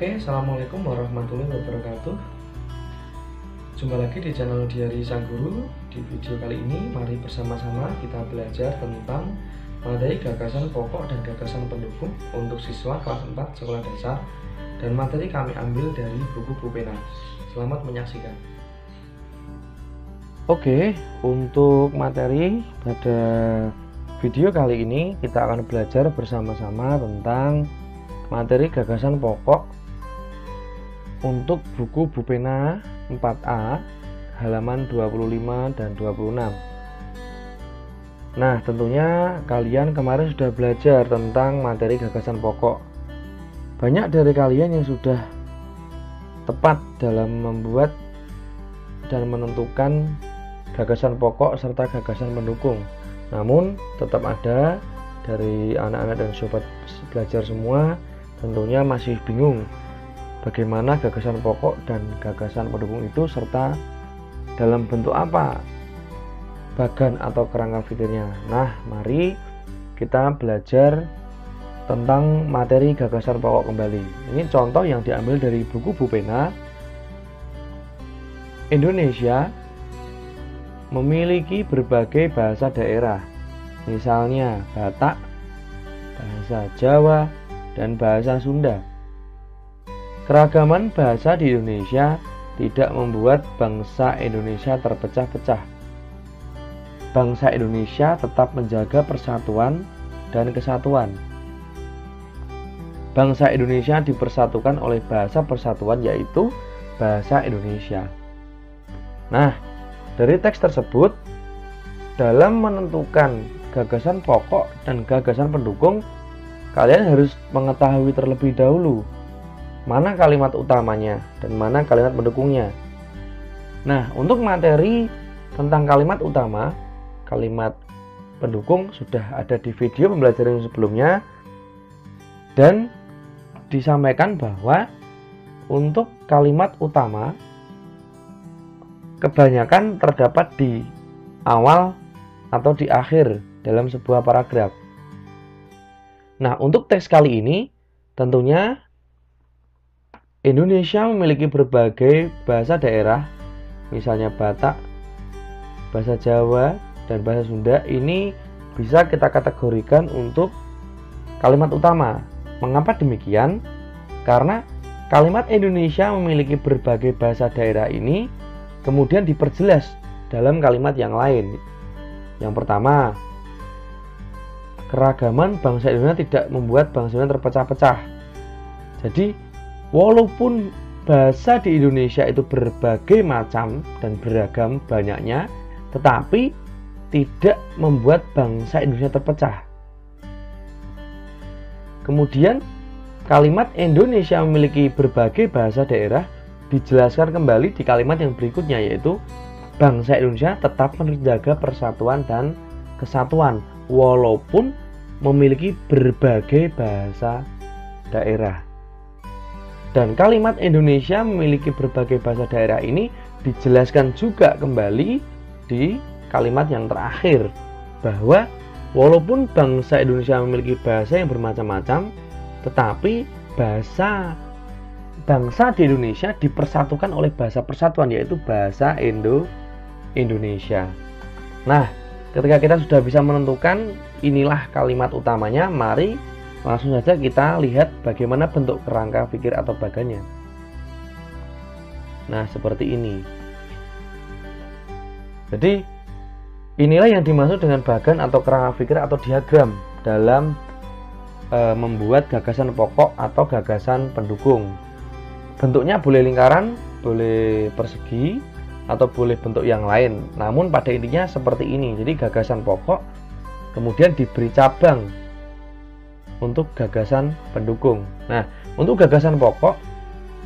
Oke, Assalamualaikum warahmatullahi wabarakatuh. Jumpa lagi di channel Diari Sang Guru. Di video kali ini, mari bersama-sama kita belajar tentang materi gagasan pokok dan gagasan pendukung untuk siswa kelas 4 sekolah dasar, dan materi kami ambil dari buku Pupena. Selamat menyaksikan. Oke, untuk materi pada video kali ini kita akan belajar bersama-sama tentang materi gagasan pokok untuk buku Pupena 4A halaman 25 dan 26. Nah, tentunya kalian kemarin sudah belajar tentang materi gagasan pokok. Banyak dari kalian yang sudah tepat dalam membuat dan menentukan gagasan pokok serta gagasan pendukung. Namun tetap ada dari anak-anak dan sobat belajar semua tentunya masih bingung bagaimana gagasan pokok dan gagasan pendukung itu, serta dalam bentuk apa bagan atau kerangka pikirnya. Nah, mari kita belajar tentang materi gagasan pokok kembali. Ini contoh yang diambil dari buku Pupena. Indonesia memiliki berbagai bahasa daerah, misalnya Batak, bahasa Jawa, dan bahasa Sunda. Keragaman bahasa di Indonesia tidak membuat bangsa Indonesia terpecah-pecah. Bangsa Indonesia tetap menjaga persatuan dan kesatuan. Bangsa Indonesia dipersatukan oleh bahasa persatuan, yaitu bahasa Indonesia. Nah, dari teks tersebut, dalam menentukan gagasan pokok dan gagasan pendukung, kalian harus mengetahui terlebih dahulu mana kalimat utamanya dan mana kalimat pendukungnya. Nah, untuk materi tentang kalimat utama, kalimat pendukung sudah ada di video pembelajaran sebelumnya, dan disampaikan bahwa untuk kalimat utama kebanyakan terdapat di awal atau di akhir dalam sebuah paragraf. Nah, untuk teks kali ini tentunya Indonesia memiliki berbagai bahasa daerah, misalnya Batak, bahasa Jawa, dan bahasa Sunda. Ini bisa kita kategorikan untuk kalimat utama. Mengapa demikian? Karena kalimat Indonesia memiliki berbagai bahasa daerah ini kemudian diperjelas dalam kalimat yang lain. Yang pertama, keragaman bangsa Indonesia tidak membuat bangsa Indonesia terpecah-pecah. Jadi, walaupun bahasa di Indonesia itu berbagai macam dan beragam banyaknya, tetapi tidak membuat bangsa Indonesia terpecah. Kemudian, kalimat Indonesia memiliki berbagai bahasa daerah dijelaskan kembali di kalimat yang berikutnya, yaitu bangsa Indonesia tetap menjaga persatuan dan kesatuan walaupun memiliki berbagai bahasa daerah. Dan kalimat Indonesia memiliki berbagai bahasa daerah ini dijelaskan juga kembali di kalimat yang terakhir, bahwa walaupun bangsa Indonesia memiliki bahasa yang bermacam-macam, tetapi bangsa di Indonesia dipersatukan oleh bahasa persatuan, yaitu bahasa Indonesia. Nah, ketika kita sudah bisa menentukan inilah kalimat utamanya, mari langsung saja kita lihat bagaimana bentuk kerangka pikir atau bagannya. Nah, seperti ini. Jadi, inilah yang dimaksud dengan bagan atau kerangka pikir atau diagram dalam membuat gagasan pokok atau gagasan pendukung. Bentuknya boleh lingkaran, boleh persegi, atau boleh bentuk yang lain. Namun pada intinya seperti ini. Jadi gagasan pokok kemudian diberi cabang untuk gagasan pendukung. Nah, untuk gagasan pokok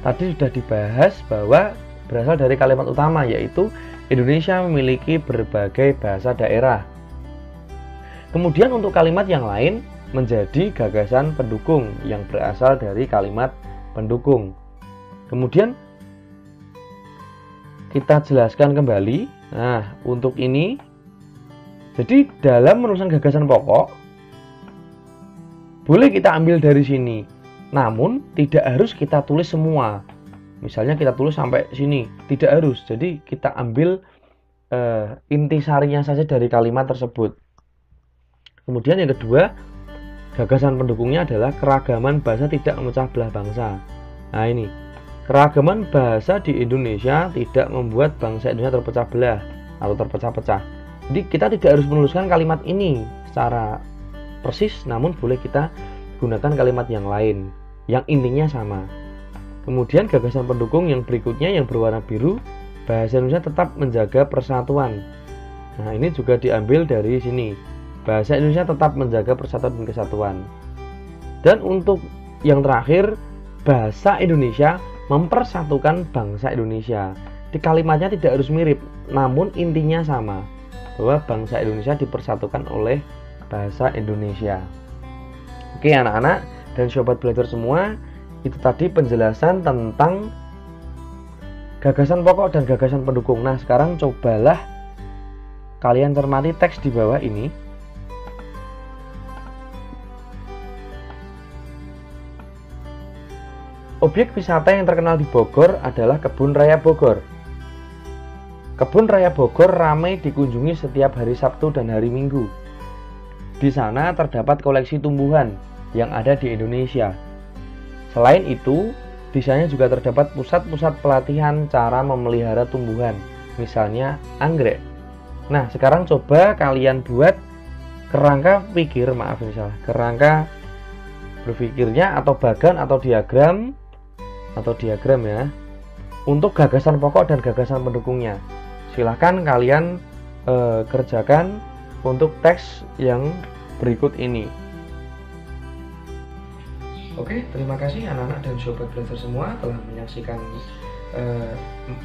tadi sudah dibahas bahwa berasal dari kalimat utama, yaitu Indonesia memiliki berbagai bahasa daerah. Kemudian untuk kalimat yang lain menjadi gagasan pendukung yang berasal dari kalimat pendukung. Kemudian kita jelaskan kembali. Nah, untuk ini, jadi dalam menuliskan gagasan pokok boleh kita ambil dari sini Namun tidak harus kita tulis semua. Misalnya kita tulis sampai sini, tidak harus. Jadi kita ambil intisarinya saja dari kalimat tersebut. Kemudian yang kedua, gagasan pendukungnya adalah keragaman bahasa tidak memecah belah bangsa. Nah ini, keragaman bahasa di Indonesia tidak membuat bangsa Indonesia terpecah belah atau terpecah-pecah. Jadi kita tidak harus menuliskan kalimat ini secara persis, namun boleh kita gunakan kalimat yang lain yang intinya sama. Kemudian gagasan pendukung yang berikutnya yang berwarna biru, bahasa Indonesia tetap menjaga persatuan. Nah ini juga diambil dari sini, bahasa Indonesia tetap menjaga persatuan dan kesatuan. Dan untuk yang terakhir, bahasa Indonesia mempersatukan bangsa Indonesia. Di kalimatnya tidak harus mirip, namun intinya sama, bahwa bangsa Indonesia dipersatukan oleh bahasa Indonesia. Oke anak-anak dan sobat belajar semua, itu tadi penjelasan tentang gagasan pokok dan gagasan pendukung. Nah sekarang cobalah kalian cermati teks di bawah ini. Objek wisata yang terkenal di Bogor adalah Kebun Raya Bogor. Kebun Raya Bogor ramai dikunjungi setiap hari Sabtu dan hari Minggu. Di sana terdapat koleksi tumbuhan yang ada di Indonesia. Selain itu, di sana juga terdapat pusat-pusat pelatihan cara memelihara tumbuhan, misalnya anggrek. Nah, sekarang coba kalian buat kerangka kerangka berpikirnya atau bagan atau diagram ya, untuk gagasan pokok dan gagasan pendukungnya. Silahkan kalian kerjakan untuk teks yang berikut ini. Oke, terima kasih anak-anak dan sobat belajar semua telah menyaksikan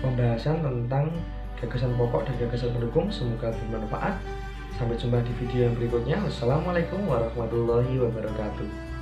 pembahasan tentang gagasan pokok dan gagasan pendukung. Semoga bermanfaat. Sampai jumpa di video yang berikutnya. Wassalamualaikum warahmatullahi wabarakatuh.